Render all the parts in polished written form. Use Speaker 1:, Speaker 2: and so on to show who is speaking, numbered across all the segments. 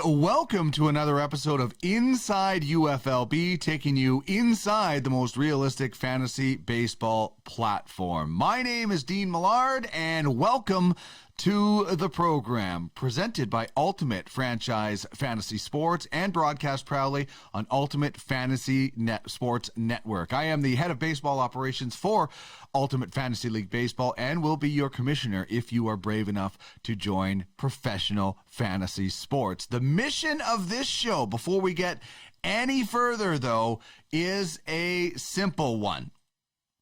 Speaker 1: welcome to another episode of Inside UFLB, taking you inside the most realistic fantasy baseball platform. My name is Dean Millard, and welcome to the program, presented by Ultimate Franchise Fantasy Sports and broadcast proudly on Ultimate Fantasy Sports Network. I am the head of baseball operations for Ultimate Fantasy League Baseball and will be your commissioner if you are brave enough to join professional fantasy sports. The mission of this show, before we get any further though, is a simple one.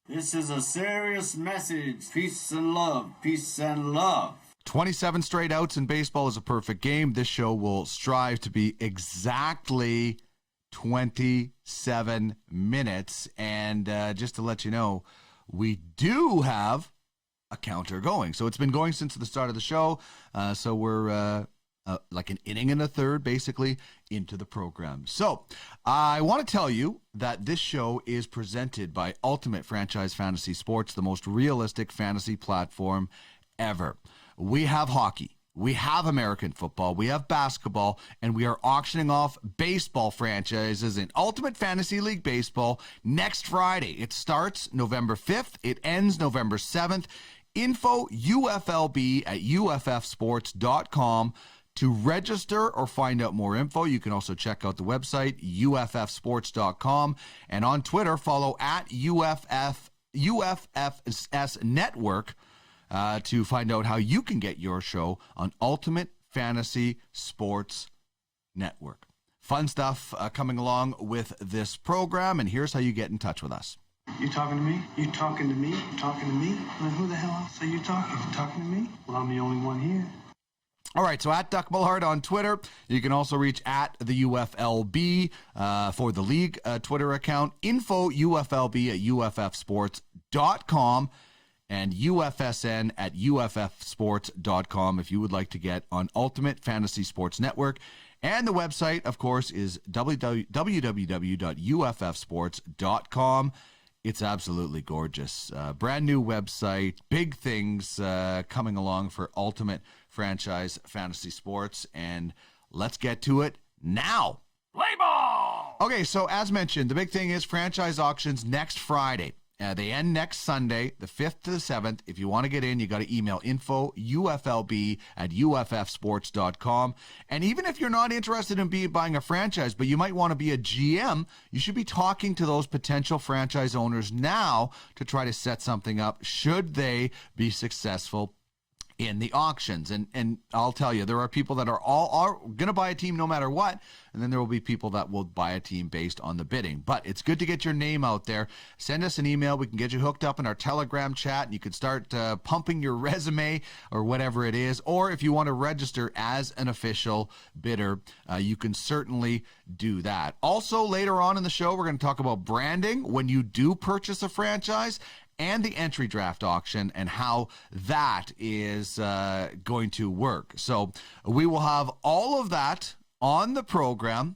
Speaker 2: This is a serious message. Peace and love. Peace and love.
Speaker 1: 27 straight outs in baseball is a perfect game. This show will strive to be exactly 27 minutes. And just to let you know, we do have a counter going. So it's been going since the start of the show. So we're like an inning and a third, basically, into the program. So I want to tell you that this show is presented by Ultimate Franchise Fantasy Sports, the most realistic fantasy platform ever. We have hockey, we have American football, we have basketball, and we are auctioning off baseball franchises in Ultimate Fantasy League Baseball next Friday. It starts November 5th. It ends November 7th. InfoUFLB at UFFsports.com. To register or find out more info, you can also check out the website, UFFsports.com. And on Twitter, follow at UFFS Network to find out how you can get your show on Ultimate Fantasy Sports Network. Fun stuff coming along with this program, and here's how you get in touch with us.
Speaker 3: You talking to me? You talking to me? You talking to me? Well, who the hell else are you talking to? Talking to me? Well, I'm the only one here.
Speaker 1: All right, so at Duck Millard on Twitter. You can also reach at the UFLB for the league Twitter account, InfoUFLB at UFFsports.com, and UFSN at UFFsports.com if you would like to get on Ultimate Fantasy Sports Network. And the website, of course, is www.uffsports.com. It's absolutely gorgeous. Brand new website, big things coming along for Ultimate Franchise Fantasy Sports. And let's get to it now. Play ball! Okay, so as mentioned, the big thing is franchise auctions next Friday. They end next Sunday, the 5th to the 7th. If you want to get in, you got to email InfoUFLB at UFFsports.com. And even if you're not interested in buying a franchise, but you might want to be a GM, you should be talking to those potential franchise owners now to try to set something up should they be successful in the auctions. And I'll tell you, there are people that are going to buy a team no matter what, and then there will be people that will buy a team based on the bidding. But it's good to get your name out there. Send us an email. We can get you hooked up in our Telegram chat, and you can start pumping your resume or whatever it is. Or if you want to register as an official bidder, you can certainly do that. Also, later on in the show, we're going to talk about branding when you do purchase a franchise, and the entry draft auction and how that is going to work. So we will have all of that on the program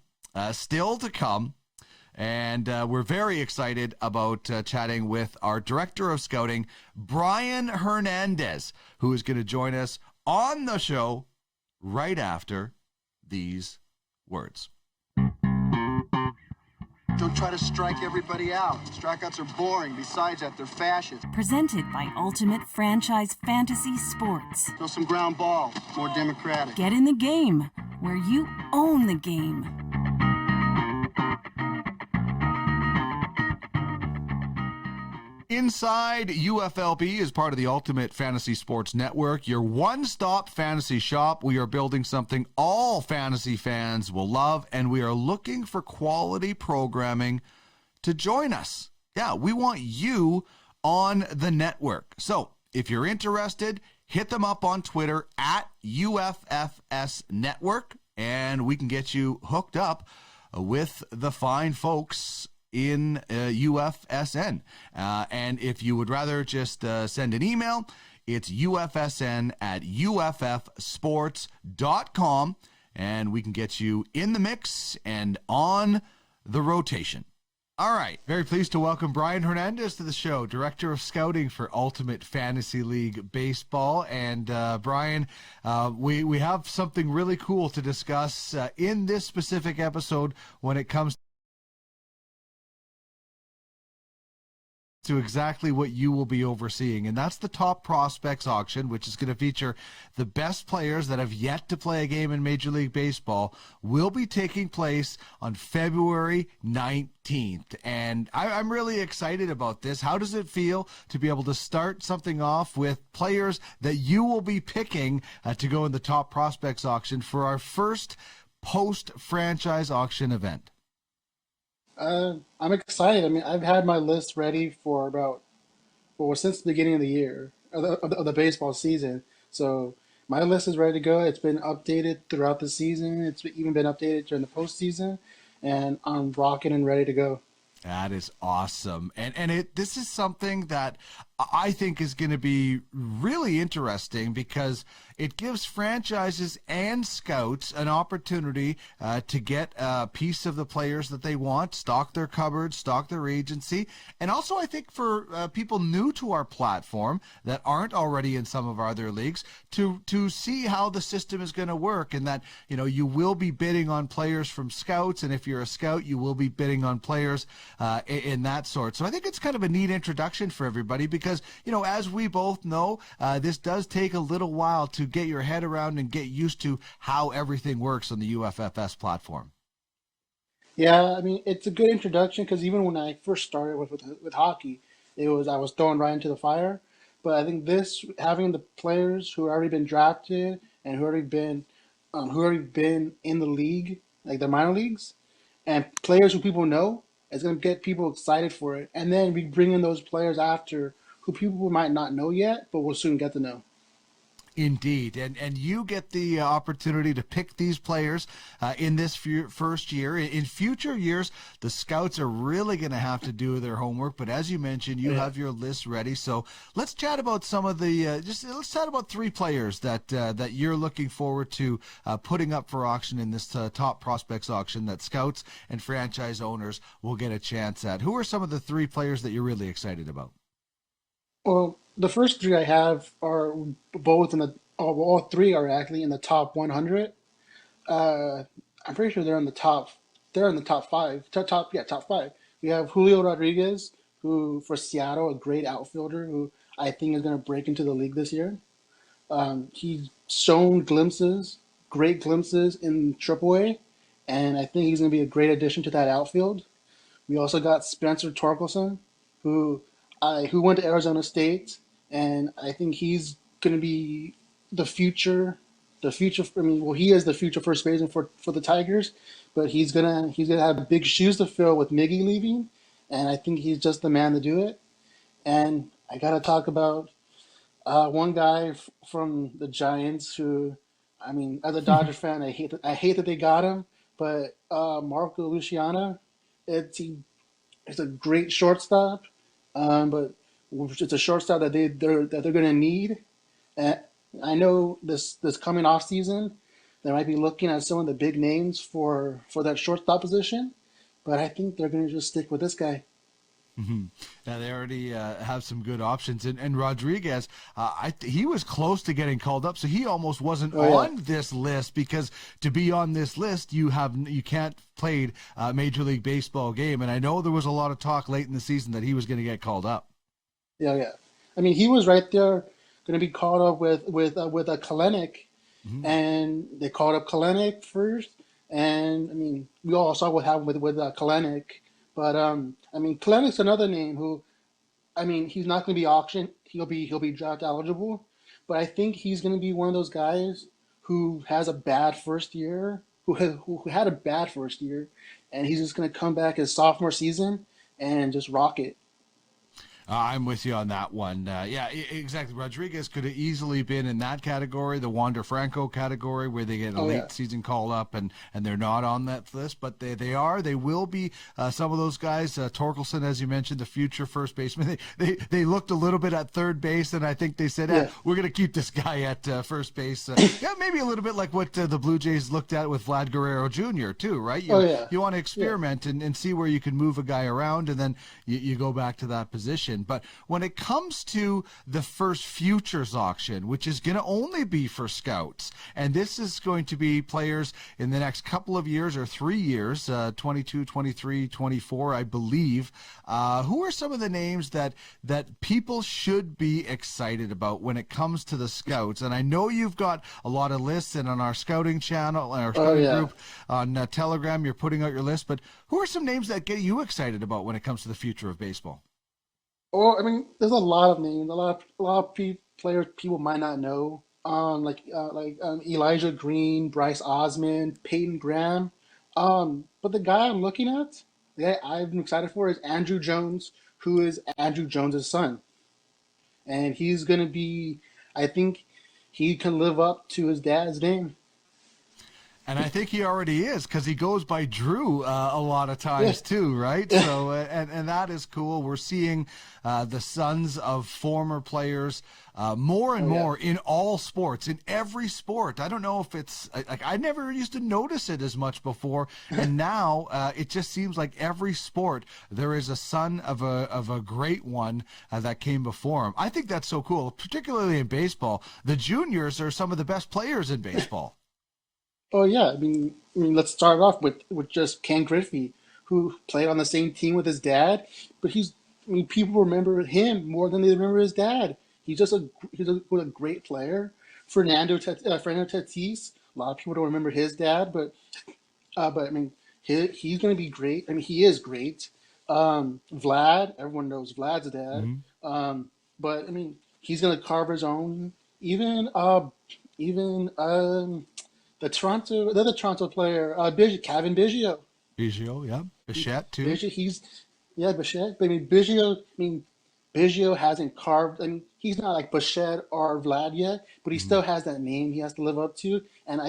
Speaker 1: still to come. And we're very excited about chatting with our Director of Scouting, Bryan Hernandez, who is going to join us on the show right after these words.
Speaker 4: Don't try to strike everybody out. Strikeouts are boring. Besides that, they're fascist.
Speaker 5: Presented by Ultimate Franchise Fantasy Sports.
Speaker 4: Throw some ground ball. More democratic.
Speaker 5: Get in the game, where you own the game.
Speaker 1: Inside UFLB is part of the Ultimate Fantasy Sports Network, your one-stop fantasy shop. We are building something all fantasy fans will love, and we are looking for quality programming to join us. Yeah, we want you on the network. So if you're interested, hit them up on Twitter at UFFS Network, and we can get you hooked up with the fine folks in UFSN. And if you would rather just send an email, it's UFSN at UFFsports.com, and we can get you in the mix and on the rotation. All right. Very pleased to welcome Bryan Hernandez to the show, Director of Scouting for Ultimate Fantasy League Baseball. And Bryan, we have something really cool to discuss in this specific episode when it comes to exactly what you will be overseeing, and that's the Top Prospects Auction, which is going to feature the best players that have yet to play a game in Major League Baseball, will be taking place on February 19th. And I'm really excited about this. How does it feel to be able to start something off with players that you will be picking to go in the Top Prospects Auction for our first post-franchise auction event?
Speaker 6: I'm excited. I mean, I've had my list ready for since the beginning of the year, of the baseball season. So my list is ready to go. It's been updated throughout the season. It's even been updated during the postseason, and I'm rocking and ready to go.
Speaker 1: That is awesome. And this is something that I think is going to be really interesting because it gives franchises and scouts an opportunity to get a piece of the players that they want, stock their cupboard, stock their agency. And also I think for people new to our platform that aren't already in some of our other leagues to see how the system is going to work, and that, you will be bidding on players from scouts. And if you're a scout, you will be bidding on players in that sort. So I think it's kind of a neat introduction for everybody because, as we both know, this does take a little while to get your head around and get used to how everything works on the UFFS platform.
Speaker 6: Yeah, I mean, it's a good introduction because even when I first started with hockey, I was thrown right into the fire. But I think having the players who have already been drafted and who already been in the league, like the minor leagues, and players who people know, it's going to get people excited for it. And then we bring in those players after who people might not know yet, but will soon get to know.
Speaker 1: Indeed, and you get the opportunity to pick these players in this first year. In future years, the scouts are really going to have to do their homework. But as you mentioned, you have your list ready. So let's chat about some of the let's chat about three players that you're looking forward to putting up for auction in this Top Prospects Auction that scouts and franchise owners will get a chance at. Who are some of the three players that you're really excited about?
Speaker 6: Well, the first three I have are both all three are actually in the top 100. I'm pretty sure they're in the top. They're in the top five. Top five. We have Julio Rodriguez, who for Seattle, a great outfielder, who I think is going to break into the league this year. He's shown great glimpses in AAA, and I think he's going to be a great addition to that outfield. We also got Spencer Torkelson, who went to Arizona State, and I think he's going to be the future. I mean, well, he is the future first baseman for the Tigers, but he's gonna have big shoes to fill with Miggy leaving, and I think he's just the man to do it. And I gotta talk about one guy from the Giants who, I mean, as a Dodgers fan, I hate that they got him, but Marco Luciano, it's a great shortstop, but it's a shortstop that they're going to need. And I know this coming off season, they might be looking at some of the big names for that shortstop position, but I think they're going to just stick with this guy.
Speaker 1: Mm-hmm. Yeah, they already have some good options, and Rodriguez, he was close to getting called up, so he almost wasn't on this list, because to be on this list, you can't play a Major League Baseball game, and I know there was a lot of talk late in the season that he was going to get called up.
Speaker 6: Yeah. I mean, he was right there, going to be called up with a Kalenic, and they called up Kalenic first, and I mean, we all saw what happened with Kalenic. But I mean, Kalenic's another name who, I mean, he's not going to be auctioned. He'll be draft eligible, but I think he's going to be one of those guys who has a bad first year, who had a bad first year, and he's just going to come back his sophomore season and just rock it.
Speaker 1: I'm with you on that one. Yeah, exactly. Rodriguez could have easily been in that category, the Wander Franco category, where they get a late season call up and they're not on that list, but they are. They will be. Some of those guys, Torkelson, as you mentioned, the future first baseman. They looked a little bit at third base, and I think they said, we're going to keep this guy at first base. Yeah, maybe a little bit like what the Blue Jays looked at with Vlad Guerrero Jr. too, right? You want to experiment and see where you can move a guy around, and then you go back to that position. But when it comes to the first futures auction, which is going to only be for scouts, and this is going to be players in the next couple of years or 3 years, 22, 23, 24, I believe, who are some of the names that people should be excited about when it comes to the scouts? And I know you've got a lot of lists, and on our scouting channel, our scouting group on Telegram, you're putting out your list, but who are some names that get you excited about when it comes to the future of baseball?
Speaker 6: Well, I mean, there's a lot of names, a lot of players people might not know. Elijah Green, Bryce Osmond, Peyton Graham. But the guy I'm looking at, the guy I'm excited for, is Andrew Jones, who is Andrew Jones's son, and he's gonna be. I think he can live up to his dad's name.
Speaker 1: And I think he already is, because he goes by Drew a lot of times too, right? So, and that is cool. We're seeing the sons of former players more and more in all sports, in every sport. I don't know if it's like I never used to notice it as much before, and now it just seems like every sport there is a son of a great one that came before him. I think that's so cool, particularly in baseball. The juniors are some of the best players in baseball.
Speaker 6: Oh yeah, let's start off with just Ken Griffey, who played on the same team with his dad, but people remember him more than they remember his dad. He's a great player. Fernando Tatis, a lot of people don't remember his dad, but he's going to be great. I mean, he is great. Vlad, everyone knows Vlad's dad. But I mean, he's going to carve his own. Even the Toronto player, Kevin Biggio.
Speaker 1: Biggio, yeah. Bichette, too.
Speaker 6: Bichette. But I mean, Biggio hasn't carved. I mean, he's not like Bichette or Vlad yet, but he still has that name he has to live up to. And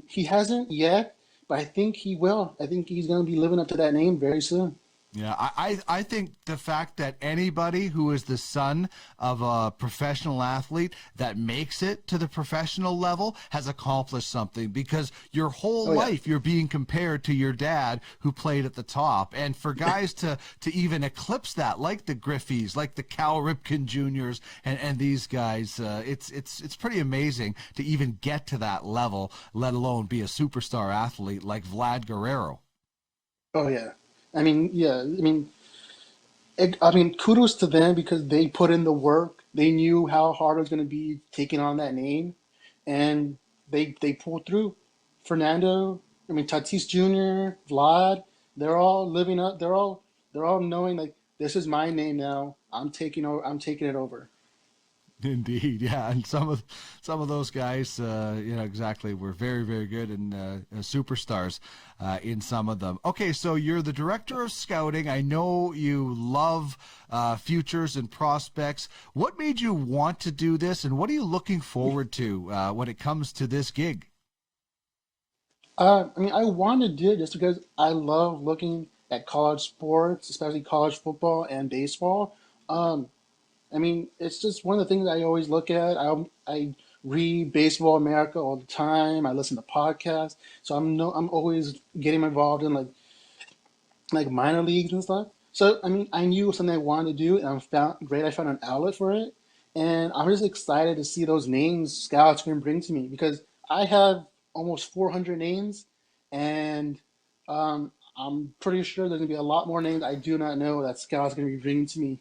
Speaker 6: he hasn't yet, but I think he will. I think he's going to be living up to that name very soon.
Speaker 1: Yeah, I think the fact that anybody who is the son of a professional athlete that makes it to the professional level has accomplished something, because your whole life you're being compared to your dad who played at the top. And for guys to even eclipse that, like the Griffeys, like the Cal Ripken Juniors and these guys, it's pretty amazing to even get to that level, let alone be a superstar athlete like Vlad Guerrero.
Speaker 6: Oh, yeah. Kudos to them, because they put in the work. They knew how hard it was going to be taking on that name, and they pulled through. Tatis Jr., Vlad, they're all living up. They're all knowing, like, this is my name now. I'm taking it over.
Speaker 1: Indeed, yeah, and some of those guys, exactly, were very, very good and superstars in some of them. Okay, so you're the director of scouting. I know you love futures and prospects. What made you want to do this, and what are you looking forward to when it comes to this gig?
Speaker 6: I want to do it just because I love looking at college sports, especially college football and baseball. It's just one of the things I always look at. I read Baseball America all the time. I listen to podcasts, so I'm always getting involved in like minor leagues and stuff. So I knew it was something I wanted to do, and I found an outlet for it, and I'm just excited to see those names scouts can bring to me, because I have almost 400 names, and I'm pretty sure there's gonna be a lot more names I do not know that scouts are gonna be bringing to me.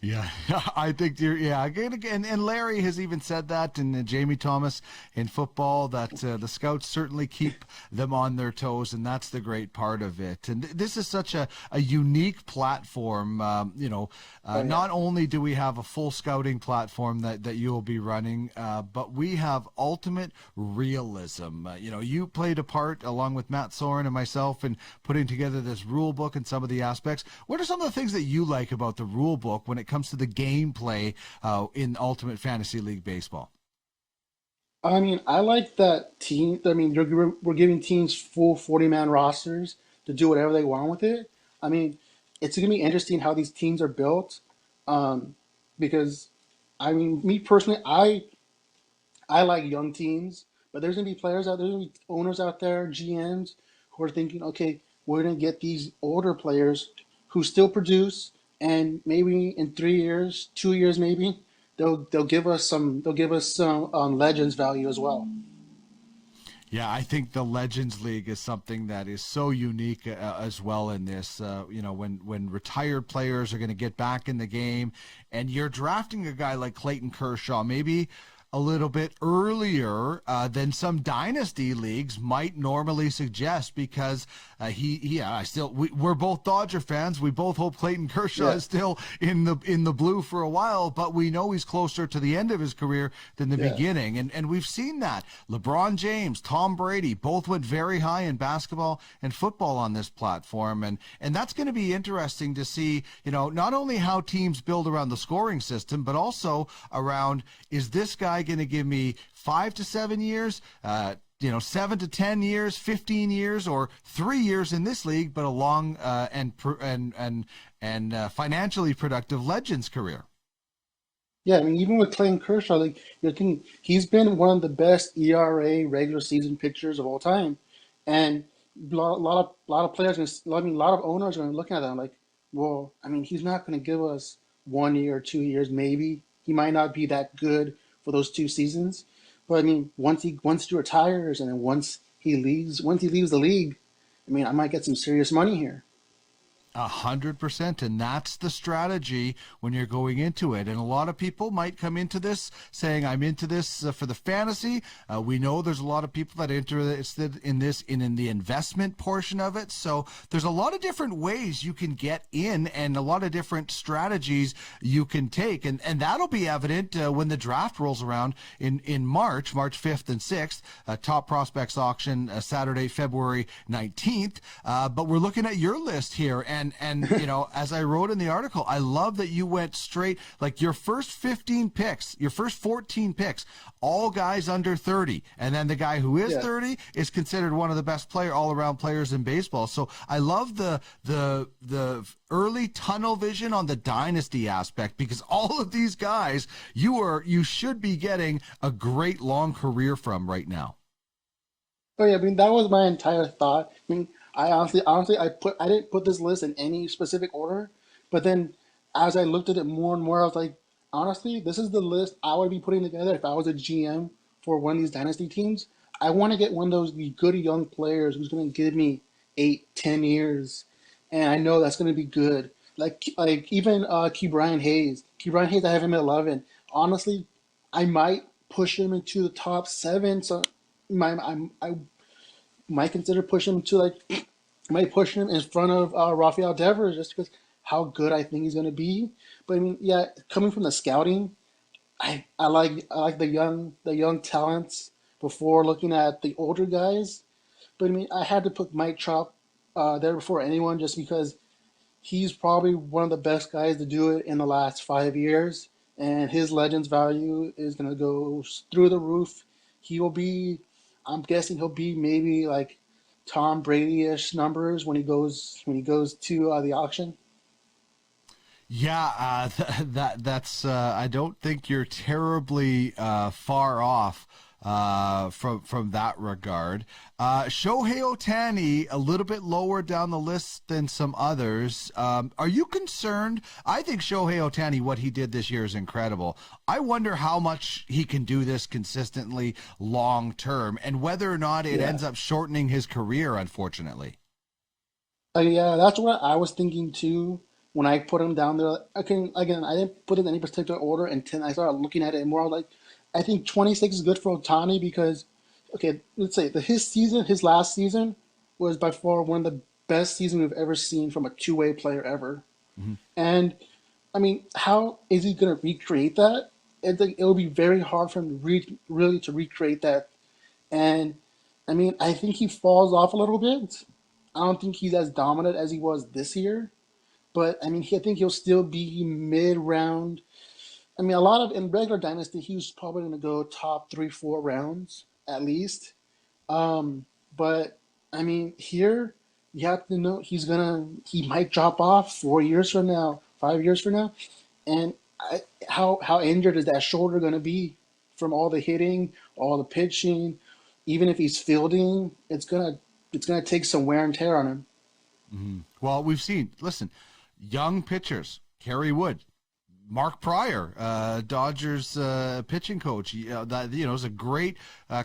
Speaker 1: Yeah, I think you're. Yeah, and Larry has even said that, and Jamie Thomas in football, that the scouts certainly keep them on their toes, and that's the great part of it. And this is such a unique platform. Not only do we have a full scouting platform that you will be running, but we have ultimate realism. You played a part along with Matt Soren and myself in putting together this rule book and some of the aspects. What are some of the things that you like about the rule book when it comes to the gameplay in Ultimate Fantasy League Baseball?
Speaker 6: I mean, I like that team. I mean, we're giving teams full 40-man rosters to do whatever they want with it. I mean, it's going to be interesting how these teams are built, because, I mean, me personally, I like young teams, but there's going to be there's going to be owners out there, GMs, who are thinking, okay, we're going to get these older players who still produce, and maybe in 3 years, 2 years, maybe they'll give us some Legends value as well.
Speaker 1: Yeah, I think the Legends League is something that is so unique as well in this. When retired players are going to get back in the game, and you're drafting a guy like Clayton Kershaw, maybe a little bit earlier than some dynasty leagues might normally suggest, because we're both Dodger fans. We both hope Clayton Kershaw is still in the blue for a while, but we know he's closer to the end of his career than the beginning. And we've seen that. LeBron James, Tom Brady, both went very high in basketball and football on this platform. And that's going to be interesting to see, not only how teams build around the scoring system, but also around, is this guy going to give me 5 to 7 years, 7 to 10 years, 15 years, or 3 years in this league, but a long and financially productive Legends career.
Speaker 6: Yeah, I mean, even with Clayton Kershaw, like, you're thinking he's been one of the best ERA regular season pitchers of all time, and a lot of players, a lot of owners are going to look at that and like, well, I mean, he's not going to give us 1 year or 2 years, maybe. He might not be that good for those 2 seasons, but I mean, once he retires, and then once he leaves the league, I mean, I might get some serious money here.
Speaker 1: 100%, and that's the strategy when you're going into it. And a lot of people might come into this saying, I'm into this for the fantasy. We know there's a lot of people that are interested in this in the investment portion of it. So there's a lot of different ways you can get in, and a lot of different strategies you can take. And that'll be evident when the draft rolls around in March 5th and 6th, top prospects auction Saturday, February 19th. But we're looking at your list here, and as I wrote in the article, I love that you went straight, like your first 15 picks, your first 14 picks, all guys under 30. And then the guy who is 30 is considered one of the best all-around players in baseball. So I love the early tunnel vision on the dynasty aspect, because all of these guys you should be getting a great long career from right now.
Speaker 6: Oh yeah, I mean, that was my entire thought. I mean, I honestly, I didn't put this list in any specific order, but then as I looked at it more and more, I was like, honestly, this is the list I would be putting together if I was a GM for one of these dynasty teams. I want to get one of those good young players who's going to give me 8-10 years, and I know that's going to be good. Like even Brian Hayes. Brian Hayes, I have him at 11. Honestly, I might push him into the top 7. So I might consider pushing him to might push him in front of Rafael Devers, just because how good I think he's going to be. But I mean, yeah, coming from the scouting, I like the young talents before looking at the older guys. But I mean, I had to put Mike Trout there before anyone, just because he's probably one of the best guys to do it in the last 5 years, and his Legends value is going to go through the roof. I'm guessing he'll be maybe like Tom Brady-ish numbers when he goes to the auction.
Speaker 1: Yeah, that's. I don't think you're terribly far off from that regard. Shohei Otani, a little bit lower down the list than some others. Are you concerned? I think Shohei Otani, what he did this year is incredible. I wonder how much he can do this consistently long term, and whether or not it ends up shortening his career, unfortunately.
Speaker 6: Yeah, that's what I was thinking too. when I put him down there, again, I didn't put it in any particular order until I started looking at it more. Like, I think 26 is good for Otani because, okay, let's say his last season was by far one of the best seasons we've ever seen from a two-way player ever.
Speaker 1: Mm-hmm.
Speaker 6: And I mean, how is he going to recreate that? It will be very hard for him to really to recreate that. And I mean, I think he falls off a little bit. I don't think he's as dominant as he was this year. But I mean, I think he'll still be mid-round. I mean, in regular dynasty, he was probably going to go top 3-4 rounds at least. But I mean, here you have to know he might drop off 4 years from now, 5 years from now, and how injured is that shoulder going to be from all the hitting, all the pitching, even if he's fielding, it's gonna take some wear and tear on him.
Speaker 1: Mm-hmm. Well, we've seen. Listen, young pitchers, Kerry Wood, Mark Pryor, Dodgers pitching coach. That it was a great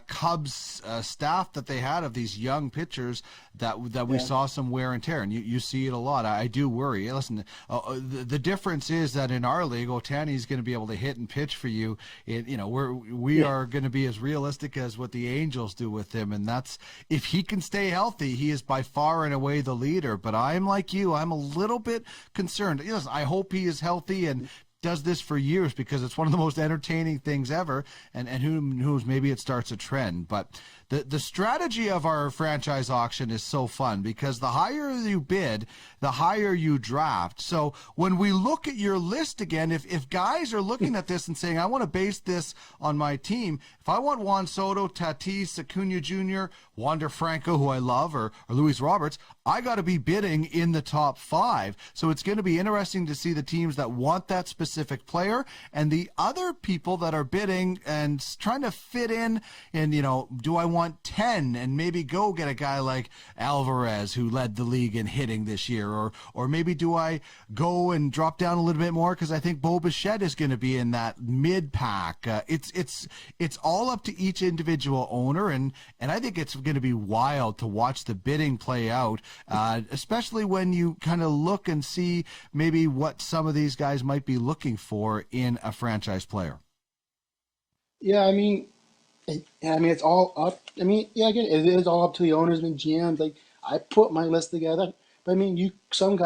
Speaker 1: Cubs staff that they had of these young pitchers that we saw some wear and tear, and you see it a lot. I do worry. Listen, the difference is that in our league, Otani's going to be able to hit and pitch for you. We are going to be as realistic as what the Angels do with him, and that's if he can stay healthy, he is by far and away the leader. But I'm like you, I'm a little bit concerned. Listen, I hope he is healthy and does this for years because it's one of the most entertaining things ever, and who knows, maybe it starts a trend. But the strategy of our franchise auction is so fun because the higher you bid, the higher you draft. So when we look at your list again, if guys are looking at this and saying, I want to base this on my team, if I want Juan Soto, Tatis, Acuna Jr., Wander Franco, who I love, or Luis Roberts, I got to be bidding in the top 5. So it's going to be interesting to see the teams that want that specific player and the other people that are bidding and trying to fit in. And, do I want 10 and maybe go get a guy like Alvarez who led the league in hitting this year? Or maybe do I go and drop down a little bit more because I think Bo Bichette is going to be in that mid-pack. It's all up to each individual owner, and I think it's going to be wild to watch the bidding play out, especially when you kind of look and see maybe what some of these guys might be looking for in a franchise player.
Speaker 6: Yeah, I mean, it's all up. I mean, yeah, again, it is all up to the owners and GMs. Like, I put my list together, but I mean, some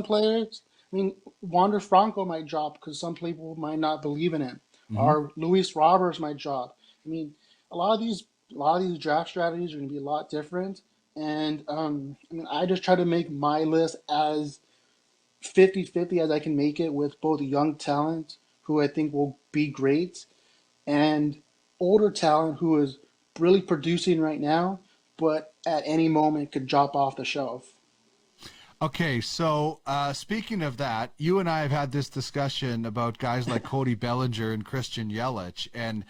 Speaker 6: players. I mean, Wander Franco might drop because some people might not believe in him, or Luis Roberts might drop. I mean, a lot of these draft strategies are going to be a lot different, and I mean, I just try to make my list as 50-50 as I can make it with both young talent who I think will be great and older talent who is really producing right now, but at any moment could drop off the shelf.
Speaker 1: Okay, so speaking of that, you and I have had this discussion about guys like Cody Bellinger and Christian Yelich and,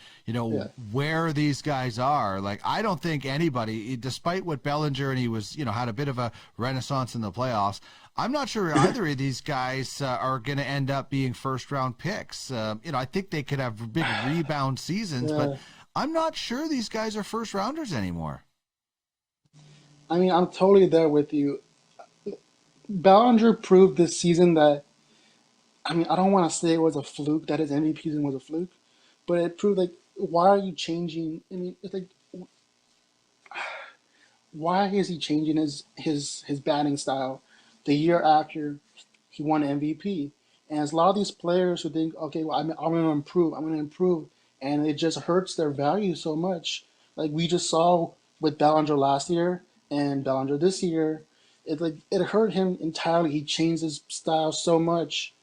Speaker 1: where these guys are. Like, I don't think anybody, despite what Bellinger, and he was, had a bit of a renaissance in the playoffs, I'm not sure either of these guys are going to end up being first-round picks. I think they could have big rebound seasons, but I'm not sure these guys are first-rounders anymore.
Speaker 6: I mean, I'm totally there with you. Bellinger proved this season that, I mean, I don't want to say it was a fluke, that his MVP season was a fluke, but it proved, like, why are you changing? I mean, it's like, why is he changing his batting style the year after he won MVP? And it's a lot of these players who think, okay, well, I'm going to improve, and it just hurts their value so much. Like we just saw with Bellinger last year and Bellinger this year, it hurt him entirely. He changed his style so much.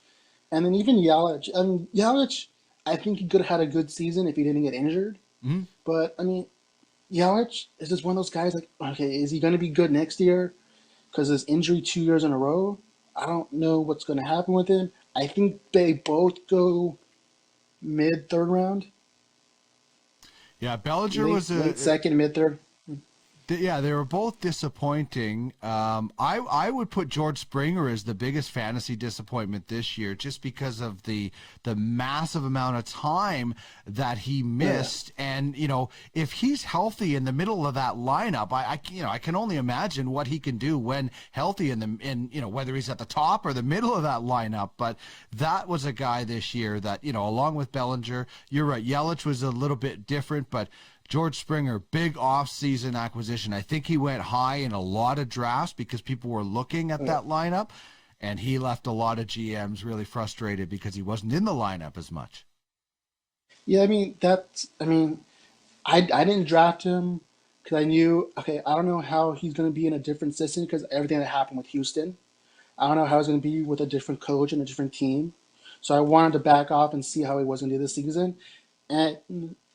Speaker 6: And then even Yelich. I mean, Yelich, I think he could have had a good season if he didn't get injured.
Speaker 1: Mm-hmm.
Speaker 6: But, I mean, Yelich is just one of those guys like, okay, is he going to be good next year? Because his injury 2 years in a row, I don't know what's going to happen with him. I think they both go mid-third round.
Speaker 1: Yeah, Bellinger was
Speaker 6: late second, mid-third.
Speaker 1: They were both disappointing. I would put George Springer as the biggest fantasy disappointment this year, just because of the massive amount of time that he missed. Yeah. And if he's healthy in the middle of that lineup, I can only imagine what he can do when healthy in whether he's at the top or the middle of that lineup. But that was a guy this year that along with Bellinger, you're right. Yelich was a little bit different, but George Springer, big off-season acquisition. I think he went high in a lot of drafts because people were looking at that lineup, and he left a lot of GMs really frustrated because he wasn't in the lineup as much.
Speaker 6: Yeah, I didn't draft him because I knew, I don't know how he's going to be in a different system because everything that happened with Houston. I don't know how he's going to be with a different coach and a different team. So I wanted to back off and see how he was going to do this season. And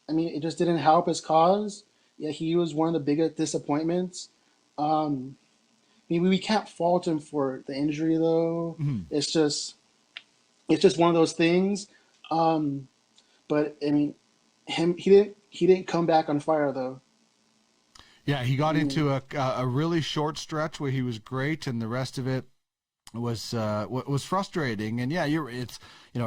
Speaker 6: it just didn't help his cause. Yeah, he was one of the biggest disappointments. We can't fault him for the injury though. Mm-hmm. It's just one of those things. But he didn't come back on fire though.
Speaker 1: Yeah, he got into a really short stretch where he was great, and the rest of it was frustrating. And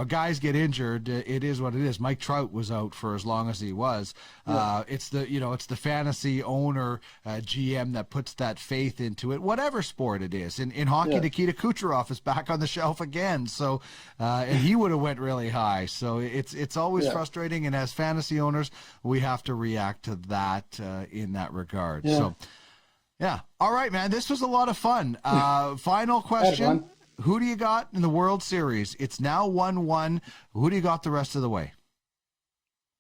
Speaker 1: guys get injured, it is what it is. Mike Trout was out for as long as he was. It's the fantasy owner, GM that puts that faith into it, whatever sport it is. In hockey, Nikita Kucherov is back on the shelf again, so and he would have went really high. So it's always frustrating, and as fantasy owners, we have to react to that in that regard. So yeah. All right, man. This was a lot of fun. Final question. Who do you got in the World Series? It's now 1-1. Who do you got the rest of the way?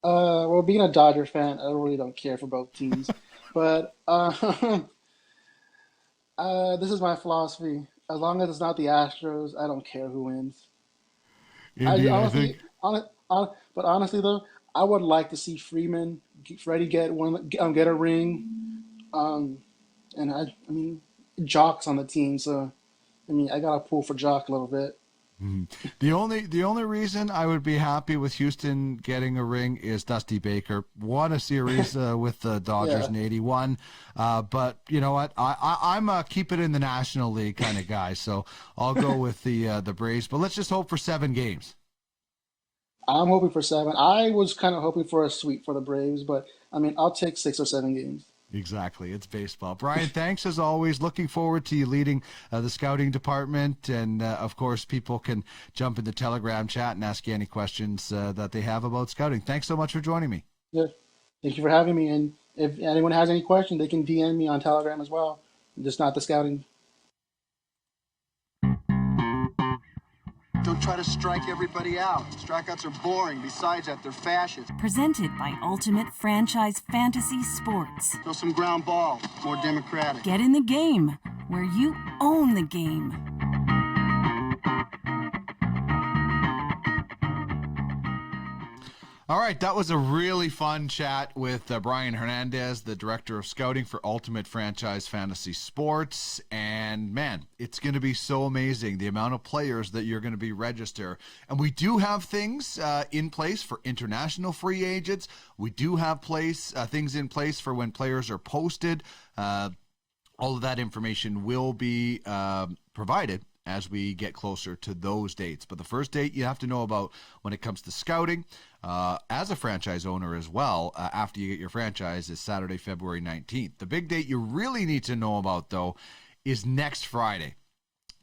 Speaker 6: Well, being a Dodger fan, I really don't care for both teams. But this is my philosophy. As long as it's not the Astros, I don't care who wins. Indeed, but honestly, though, I would like to see Freddie get a ring. And Jock's on the team, so I gotta pull for Jock a little bit.
Speaker 1: Mm-hmm. The only reason I would be happy with Houston getting a ring is Dusty Baker won a series with the Dodgers in '81. But you know what? I'm a keep it in the National League kind of guy, so I'll go with the Braves. But let's just hope for 7 games.
Speaker 6: I'm hoping for 7. I was kind of hoping for a sweep for the Braves, but I'll take 6 or 7 games.
Speaker 1: Exactly. It's baseball. Brian, thanks as always. Looking forward to you leading the scouting department. And, of course, people can jump in the Telegram chat and ask you any questions that they have about scouting. Thanks so much for joining me.
Speaker 6: Yeah. Thank you for having me. And if anyone has any questions, they can DM me on Telegram as well. Just not the scouting.
Speaker 4: Don't try to strike everybody out. Strikeouts are boring. Besides that, they're fascist.
Speaker 5: Presented by Ultimate Franchise Fantasy Sports.
Speaker 4: Throw some ground ball. More democratic.
Speaker 5: Get in the game, where you own the game.
Speaker 1: All right, that was a really fun chat with Bryan Hernandez, the Director of Scouting for Ultimate Franchise Fantasy Sports. And, man, it's going to be so amazing, the amount of players that you're going to be registered. And we do have things in place for international free agents. We do have things in place for when players are posted. All of that information will be provided as we get closer to those dates. But the first date you have to know about when it comes to scouting, as a franchise owner as well, after you get your franchise, is Saturday, February 19th. The big date you really need to know about, though, is next Friday.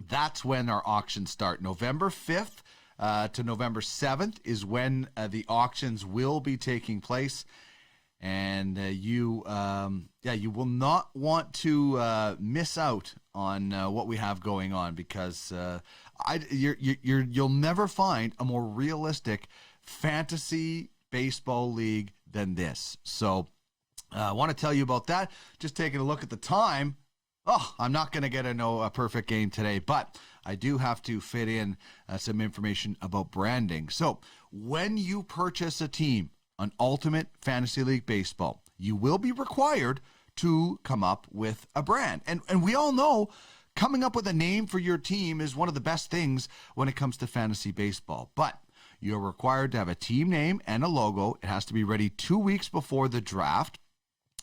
Speaker 1: That's when our auctions start. November 5th to November 7th is when the auctions will be taking place. And you will not want to miss out on what we have going on, because you'll never find a more realistic fantasy baseball league than this. So I want to tell you about that. Just taking a look at the time. I'm not going to get a perfect game today, but I do have to fit in some information about branding. So when you purchase a team on Ultimate Fantasy League Baseball, you will be required to come up with a brand. And we all know coming up with a name for your team is one of the best things when it comes to fantasy baseball. But you're required to have a team name and a logo. It has to be ready 2 weeks before the draft.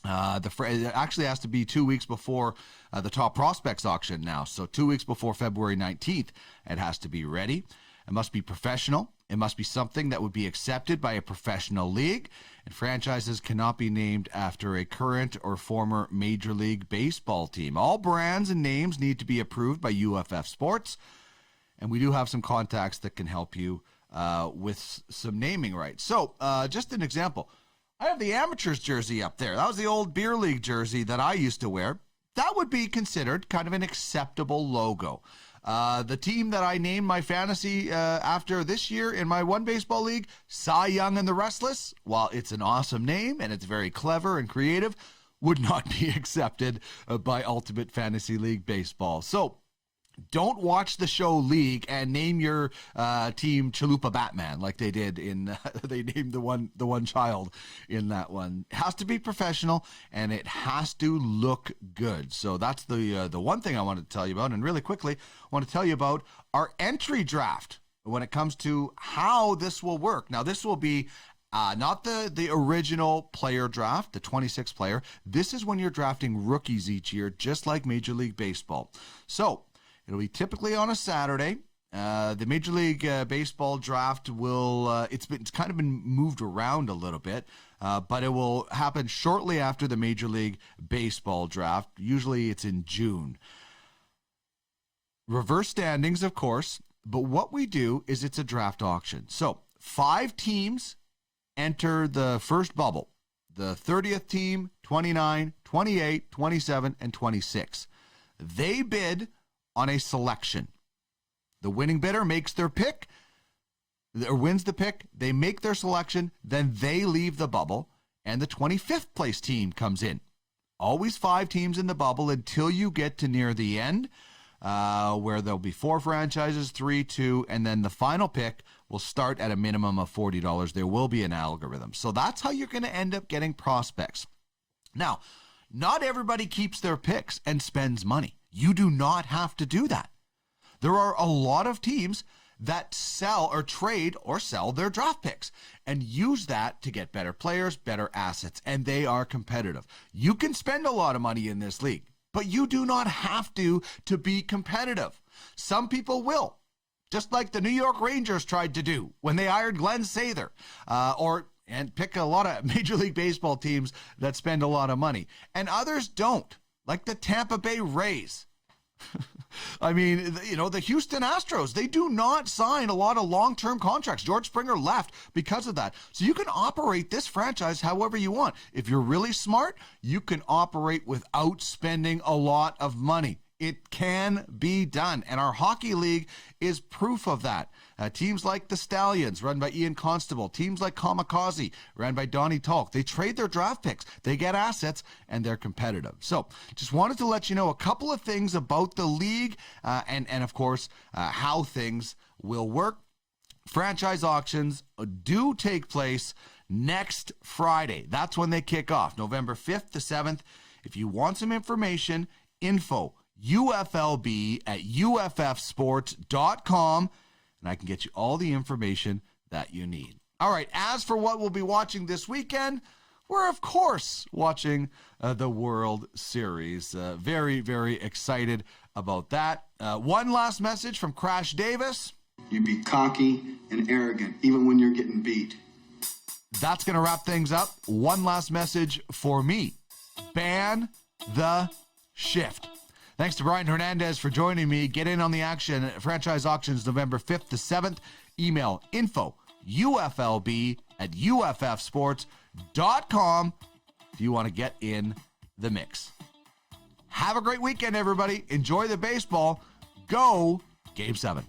Speaker 1: It actually has to be 2 weeks before the top prospects auction now. So 2 weeks before February 19th, it has to be ready. It must be professional. It must be something that would be accepted by a professional league. And franchises cannot be named after a current or former Major League Baseball team. All brands and names need to be approved by UFF Sports. And we do have some contacts that can help you with some naming rights. So just an example. I have the Amateurs jersey up there. That was the old beer league jersey that I used to wear. That would be considered kind of an acceptable logo. The team that I named my fantasy after this year in my one baseball league, Cy Young and the Restless, while it's an awesome name and it's very clever and creative, would not be accepted by Ultimate Fantasy League Baseball. So don't watch the show League and name your team Chalupa Batman like they did in they named the one child in that one. It has to be professional and it has to look good. So that's the one thing I wanted to tell you about. And really quickly, I want to tell you about our entry draft when it comes to how this will work. Now, this will be not the original player draft, the 26 player. This is when you're drafting rookies each year, just like Major League Baseball. So it'll be typically on a Saturday. The Major League Baseball draft will, it's kind of been moved around a little bit, but it will happen shortly after the Major League Baseball draft. Usually it's in June. Reverse standings, of course, but what we do is it's a draft auction. So 5 teams enter the first bubble. The 30th team, 29, 28, 27, and 26. They bid on a selection. The winning bidder makes their pick, or wins the pick. They make their selection, then they leave the bubble, and the 25th place team comes in. Always 5 teams in the bubble until you get to near the end, where there'll be 4 franchises, 3, 2, and then the final pick will start at a minimum of $40. There will be an algorithm. So that's how you're going to end up getting prospects. Now, not everybody keeps their picks and spends money. You do not have to do that. There are a lot of teams that sell or trade or sell their draft picks and use that to get better players, better assets, and they are competitive. You can spend a lot of money in this league, but you do not have to be competitive. Some people will, just like the New York Rangers tried to do when they hired Glenn Sather, and pick a lot of Major League Baseball teams that spend a lot of money, and others don't. Like the Tampa Bay Rays. I mean, the Houston Astros, they do not sign a lot of long-term contracts. George Springer left because of that. So you can operate this franchise however you want. If you're really smart, you can operate without spending a lot of money. It can be done, and our hockey league is proof of that. Teams like the Stallions, run by Ian Constable, teams like Kamikaze, run by Donnie Talk, they trade their draft picks, they get assets, and they're competitive. So just wanted to let you know a couple of things about the league and of course, how things will work. Franchise auctions do take place next Friday. That's when they kick off, November 5th to 7th. If you want some information, info UFLB at UFFsports.com, and I can get you all the information that you need. All right, as for what we'll be watching this weekend, we're, of course, watching the World Series. Very, very excited about that. One last message from Crash Davis.
Speaker 4: You be cocky and arrogant, even when you're getting beat.
Speaker 1: That's going to wrap things up. One last message for me. Ban the shift. Thanks to Bryan Hernandez for joining me. Get in on the action. Franchise auctions November 5th to 7th. Email info@UFLB at UFFsports.com if you want to get in the mix. Have a great weekend, everybody. Enjoy the baseball. Go Game 7.